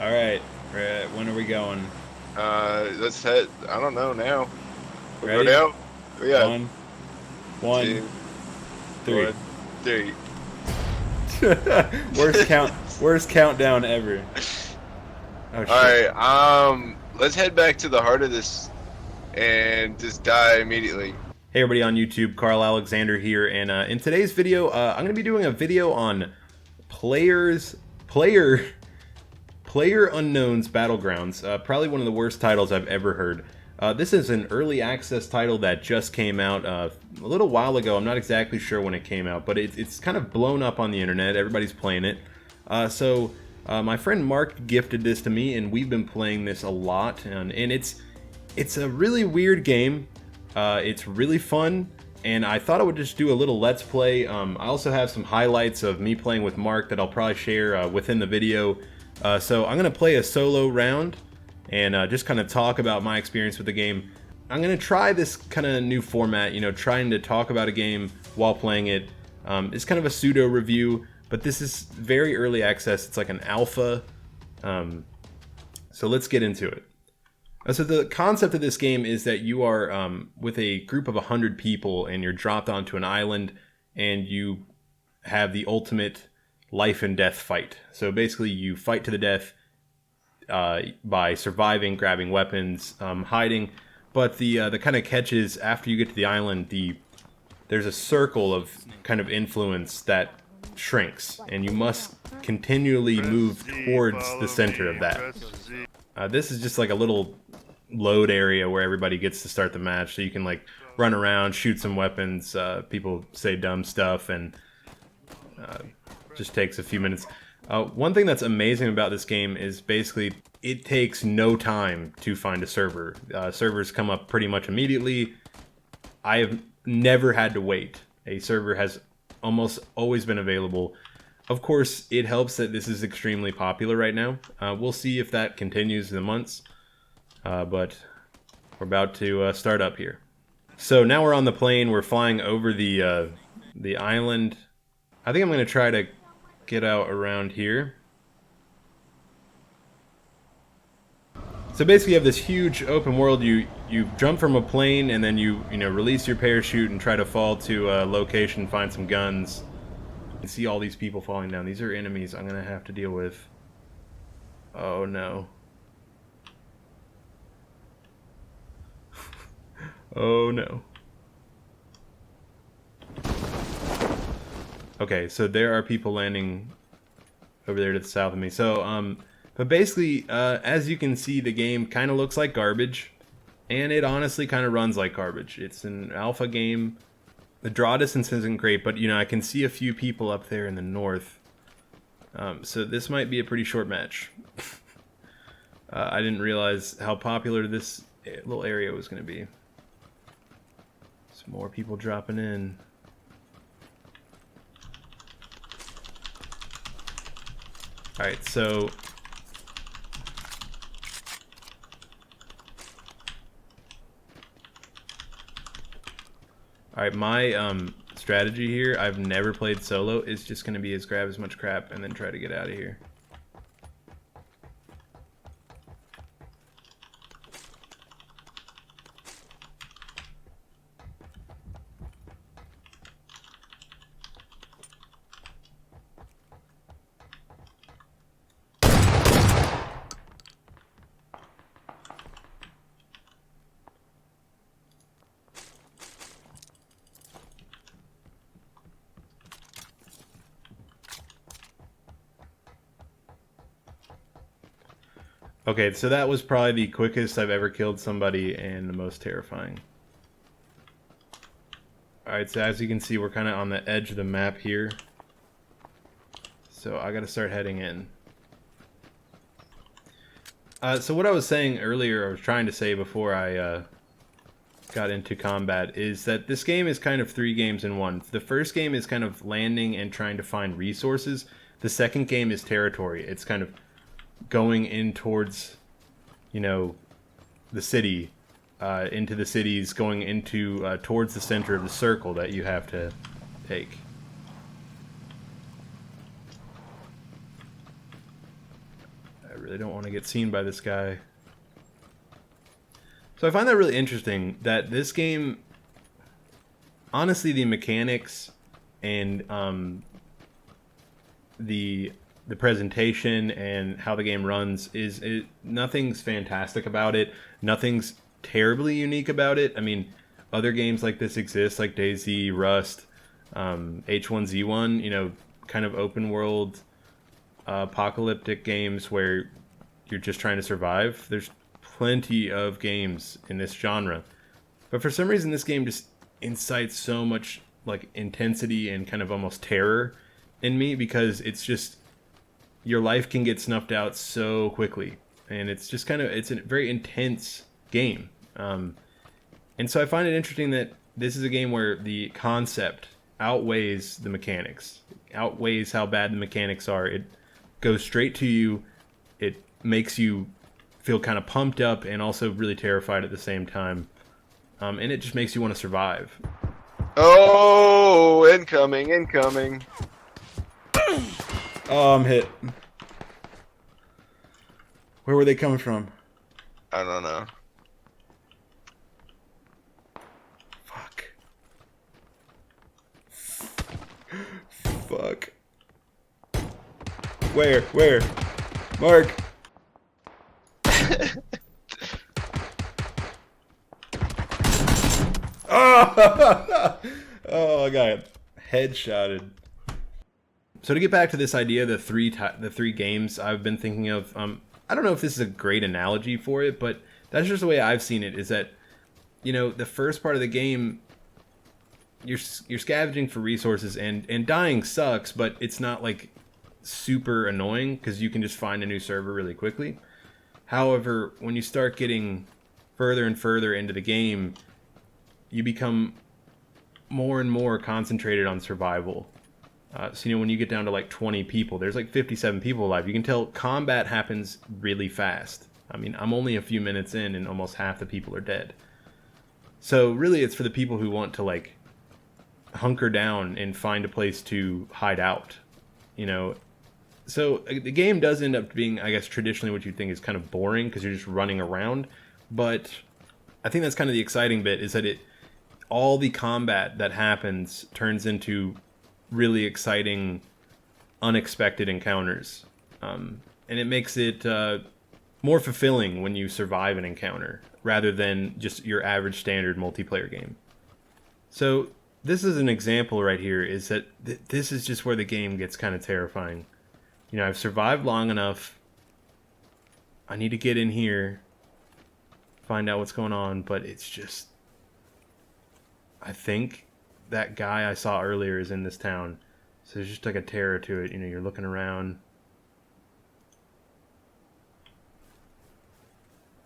Alright, when are we going? Let's head. I don't know now. We'll go Ready? down. We got One, one, two, three. one, three. Worst countdown ever. Oh All shit. right. Let's head back to the heart of this and just die immediately. Hey everybody on YouTube, Karl Alexander here, and in today's video, I'm gonna be doing a video on PlayerUnkown's Battlegrounds. Probably one of the worst titles I've ever heard. This is an early access title that just came out a little while ago. I'm not exactly sure when it came out, but it's kind of blown up on the internet. Everybody's playing it. So my friend Mark gifted this to me, and we've been playing this a lot. And it's a really weird game. It's really fun, and I thought I would just do a little let's play. I also have some highlights of me playing with Mark that I'll probably share within the video. So I'm going to play a solo round and just kind of talk about my experience with the game. I'm going to try this kind of new format, you know, trying to talk about a game while playing it. It's kind of a pseudo review, but this is very early access. It's like an alpha. So let's get into it. So the concept of this game is that you are with a group of 100 people, and you're dropped onto an island, and you have the ultimate life and death fight. So basically you fight to the death by surviving, grabbing weapons, hiding. But the kind of catch is, after you get to the island, there's a circle of kind of influence that shrinks, and you must continually move towards the center of that. This is just like a little load area where everybody gets to start the match, so you can like run around, shoot some weapons, people say dumb stuff, and just takes a few minutes. One thing that's amazing about this game is basically it takes no time to find a server. Servers come up pretty much immediately. I have never had to wait. A server has almost always been available. Of course, it helps that this is extremely popular right now. We'll see if that continues in the months, but we're about to start up here. So now we're on the plane. We're flying over the island. I think I'm going to try to get out around here. So basically, you have this huge open world. You jump from a plane, and then you release your parachute and try to fall to a location, find some guns. And see all these people falling down. These are enemies I'm gonna have to deal with. Oh no. Oh no. Okay, so there are people landing over there to the south of me. So, but basically, as you can see, the game kind of looks like garbage, and it honestly kind of runs like garbage. It's an alpha game. The draw distance isn't great, but I can see a few people up there in the north. So this might be a pretty short match. I didn't realize how popular this little area was going to be. Some more people dropping in. Alright, so alright, my strategy here, I've never played solo, is just going to be grab as much crap and then try to get out of here. Okay, so that was probably the quickest I've ever killed somebody and the most terrifying. Alright, so as you can see, we're kind of on the edge of the map here. So I gotta start heading in. So what I was saying earlier, I was trying to say before I got into combat, is that this game is kind of 3 games in one. The first game is kind of landing and trying to find resources. The second game is territory. It's kind of going in towards, the city, into the cities, going into towards the center of the circle that you have to take. Really don't want to get seen by this guy. So I find that really interesting that this game, honestly, the mechanics and the presentation and how the game runs nothing's fantastic about it. Nothing's terribly unique about it. I mean, other games like this exist, like DayZ, Rust, H1Z1, you know, kind of open world apocalyptic games where you're just trying to survive. There's plenty of games in this genre, but for some reason this game just incites so much like intensity and kind of almost terror in me, because it's just, your life can get snuffed out so quickly, and it's just kind of, it's a very intense game. And so I find it interesting that this is a game where the concept outweighs the mechanics, outweighs how bad the mechanics are. It goes straight to you. It makes you feel kind of pumped up and also really terrified at the same time. And it just makes you want to survive. Oh, incoming, incoming. Oh, I'm hit. Where were they coming from? I don't know. Fuck. Fuck. Where? Mark! Oh! Oh, I got headshotted. So to get back to this idea, the three games I've been thinking of, I don't know if this is a great analogy for it, but that's just the way I've seen it, is that, you know, the first part of the game, you're scavenging for resources, and dying sucks, but it's not like super annoying because you can just find a new server really quickly. However, when you start getting further and further into the game, you become more and more concentrated on survival. So, you know, when you get down to like 20 people, there's like 57 people alive. You can tell combat happens really fast. I mean, I'm only a few minutes in and almost half the people are dead. So really it's for the people who want to like hunker down and find a place to hide out, you know. So the game does end up being, I guess, traditionally what you think is kind of boring because you're just running around. But I think that's kind of the exciting bit, is that all the combat that happens turns into really exciting, unexpected encounters. And it makes it more fulfilling when you survive an encounter rather than just your average standard multiplayer game. So this is an example right here, is that this is just where the game gets kind of terrifying. You know, I've survived long enough. I need to get in here, find out what's going on, but it's just, I think that guy I saw earlier is in this town. So there's just like a terror to it. You know, you're looking around.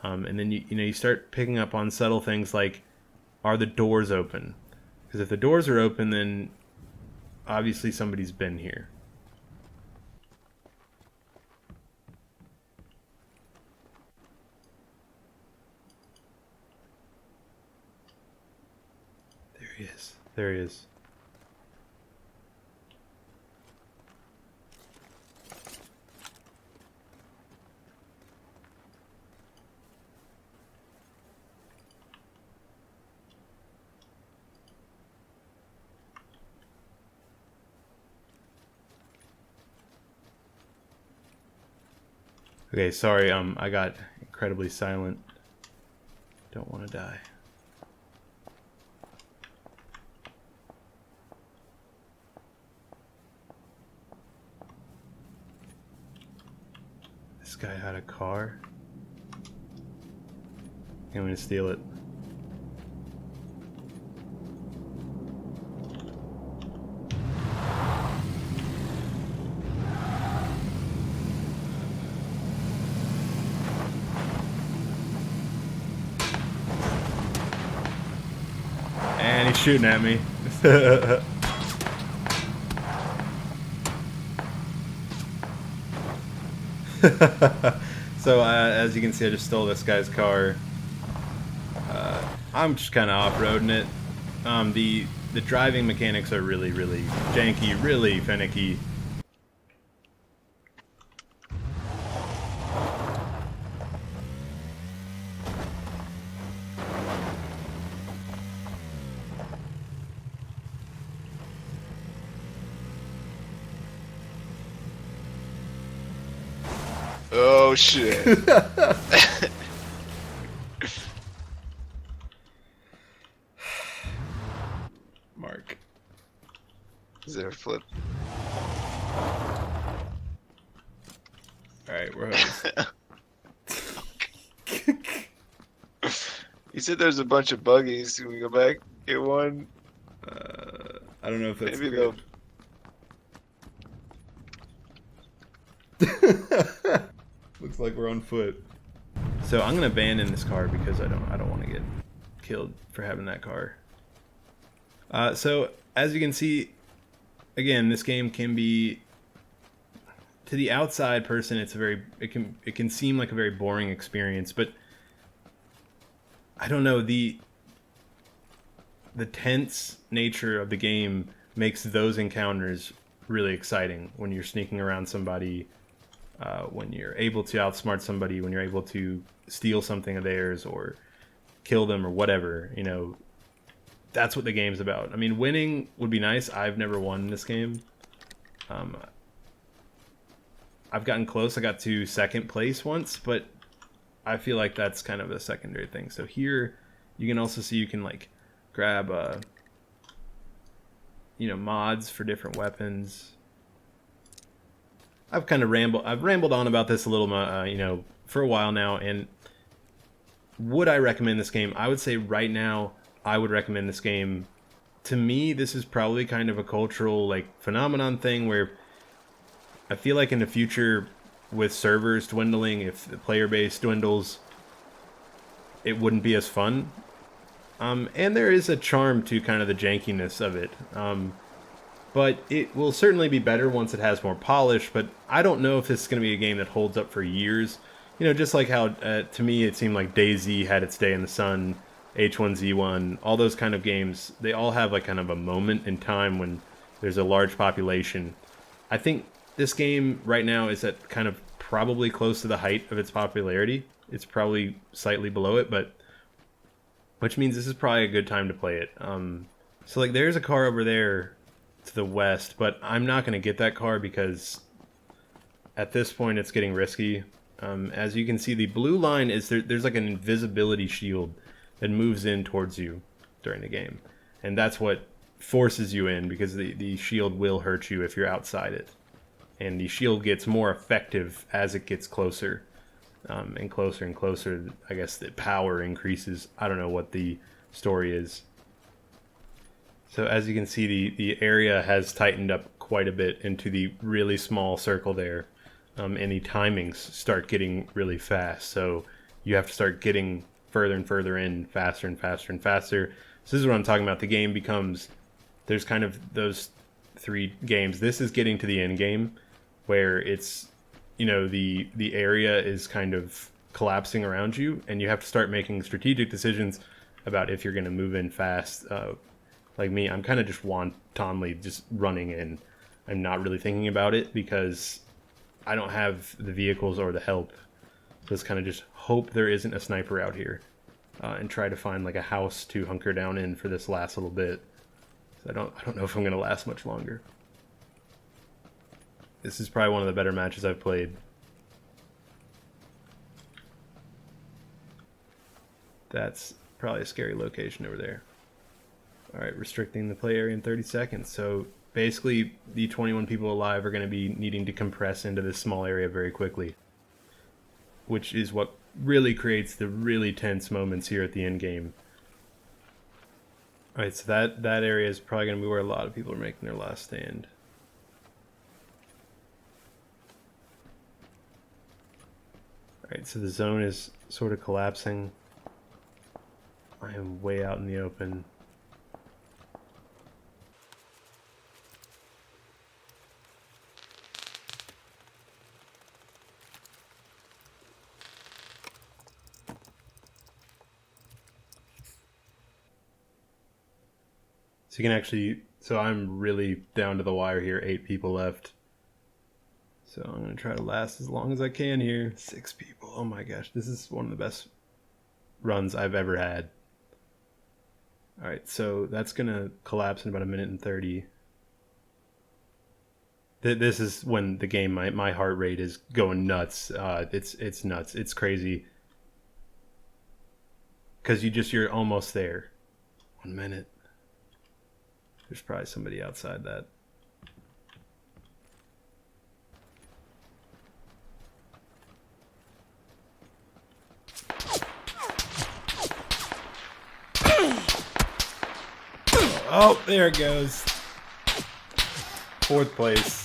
And then you start picking up on subtle things like, are the doors open? Because if the doors are open, then obviously somebody's been here. There he is. There he is. Okay, sorry, I got incredibly silent. Don't want to die. This guy had a car. I'm gonna steal it. And he's shooting at me. So as you can see, I just stole this guy's car. I'm just kind of off-roading it. The driving mechanics are really janky, really finicky. Oh shit. Mark. Is there a flip? Alright, we're host. You said there's a bunch of buggies. Can we go back, get one? I don't know if that's Maybe great. Looks like we're on foot. So I'm gonna abandon this car because I don't want to get killed for having that car. So as you can see, again, this game can be, to the outside person, it can seem like a very boring experience, but I don't know, the tense nature of the game makes those encounters really exciting when you're sneaking around somebody, when you're able to outsmart somebody, when you're able to steal something of theirs or kill them or whatever, you know. That's what the game's about. I mean, winning would be nice. I've never won in this game. I've gotten close. I got to second place once, but I feel like that's kind of a secondary thing. So here, you can also see you can like grab, you know, mods for different weapons. I've rambled on about this a little, you know, for a while now. And would I recommend this game? I would say right now, I would recommend this game. To me, this is probably kind of a cultural like phenomenon thing where I feel like in the future, with servers dwindling, if the player base dwindles, it wouldn't be as fun. And there is a charm to kind of the jankiness of it. But it will certainly be better once it has more polish. But I don't know if this is going to be a game that holds up for years. You know, just like how, to me, it seemed like DayZ had its day in the sun, H1Z1, all those kind of games, they all have like kind of a moment in time when there's a large population. I think this game right now is at kind of probably close to the height of its popularity. It's probably slightly below it, but which means this is probably a good time to play it. So like there's a car over there to the west, but I'm not going to get that car because at this point it's getting risky. As you can see, the blue line is there's like an invisibility shield that moves in towards you during the game. And that's what forces you in, because the shield will hurt you if you're outside it. And the shield gets more effective as it gets closer. And closer and closer, I guess the power increases. I don't know what the story is. So as you can see, the area has tightened up quite a bit into the really small circle there. And the timings start getting really fast. So you have to start getting further and further in, faster and faster and faster. So this is what I'm talking about. The game becomes, there's kind of those three games. This is getting to the end game where it's, you know, the area is kind of collapsing around you, and you have to start making strategic decisions about if you're going to move in fast. Like me, I'm kind of just wantonly just running in. I'm not really thinking about it because I don't have the vehicles or the help. So it's kind of just hope there isn't a sniper out here, and try to find like a house to hunker down in for this last little bit. So I don't know if I'm going to last much longer. This is probably one of the better matches I've played. That's probably a scary location over there. Alright, restricting the play area in 30 seconds. So basically, the 21 people alive are going to be needing to compress into this small area very quickly, which is what really creates the really tense moments here at the end game. Alright, so that area is probably going to be where a lot of people are making their last stand. Alright, so the zone is sort of collapsing. I am way out in the open. So you can actually, so I'm really down to the wire here, 8 people left. So I'm going to try to last as long as I can here. 6 people, oh my gosh, this is one of the best runs I've ever had. Alright, so that's going to collapse in about 1 minute and 30. This is when the game, my heart rate is going nuts. It's nuts. It's crazy. Because you're almost there. 1 minute. There's probably somebody outside that. Oh, there it goes. 4th place.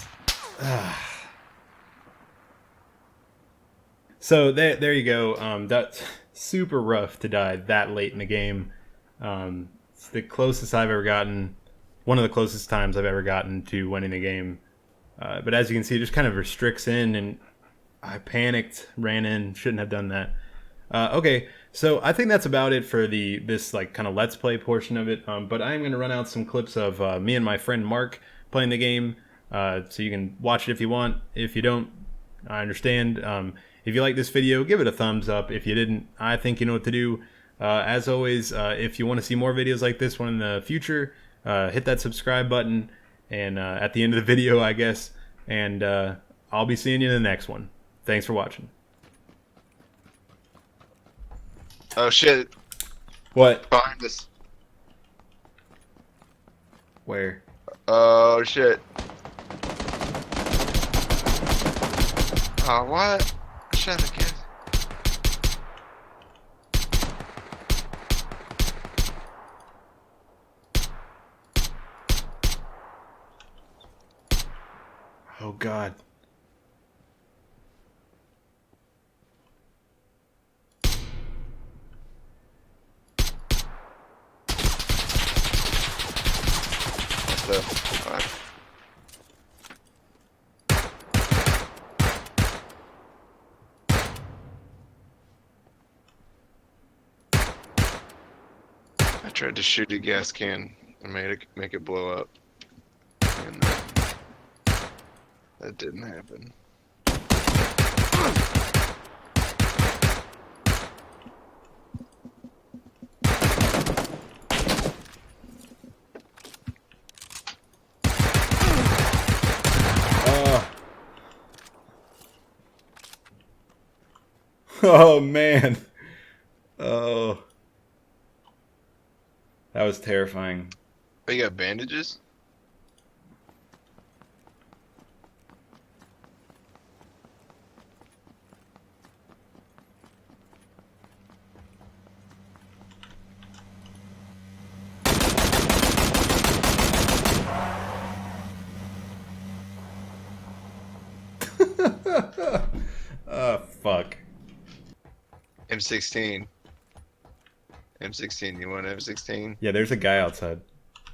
So there you go. That's super rough to die that late in the game. It's the closest I've ever gotten. One of the closest times I've ever gotten to winning the game. But as you can see, it just kind of restricts in, and I panicked, ran in, shouldn't have done that. Okay, so I think that's about it for this like kind of let's play portion of it. But I'm going to run out some clips of me and my friend Mark playing the game, so you can watch it if you want. If you don't, I understand. If you like this video, give it a thumbs up. If you didn't, I think you know what to do. As always, if you want to see more videos like this one in the future, hit that subscribe button, and at the end of the video, I guess. And I'll be seeing you in the next one. Thanks for watching. Oh shit. What? Behind us. Where? Oh shit. Oh, what? Shut the kid. Oh God. The fuck? I tried to shoot a gas can and make it blow up, and that didn't happen. Oh man. Oh. That was terrifying. Oh, you got bandages? Oh fuck. M16. M16, you want M16? Yeah, there's a guy outside.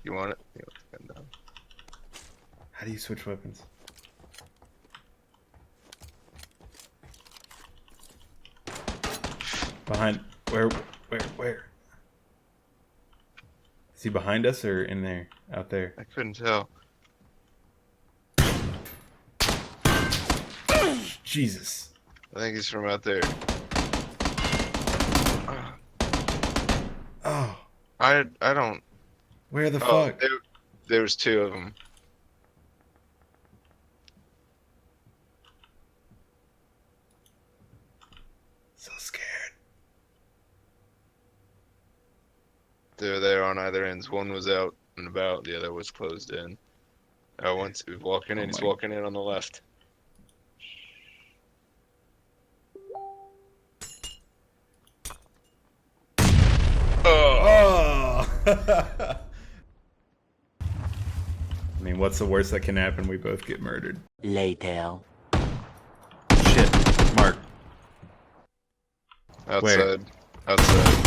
You want it? You want the gun down. How do you switch weapons? Behind where? Is he behind us or in there? Out there? I couldn't tell. Jesus. I think he's from out there. Oh. I don't. Where the fuck? There was 2 of them. So scared. They were there on either ends. One was out and about, the other was closed in. Oh, once he's walking in, he's walking in on the left. Oh! I mean, what's the worst that can happen? We both get murdered. Later. Shit. Mark. Outside. Where? Outside.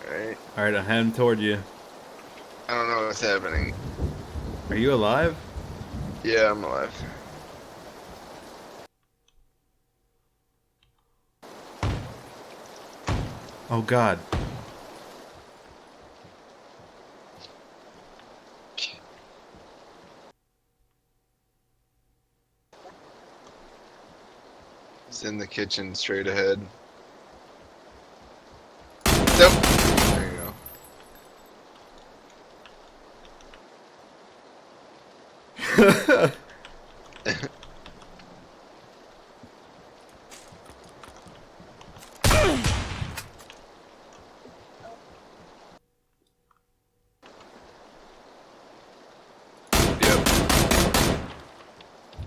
Alright. Alright, I'm heading toward you. I don't know what's happening. Are you alive? Yeah, I'm alive. Oh God. It's in the kitchen straight ahead. Nope. There you go.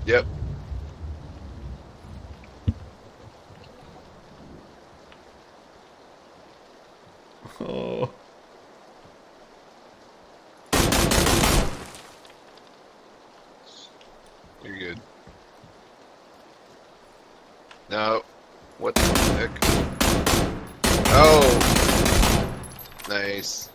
Yep. Oh. You're good. No. What the heck? Oh! Nice.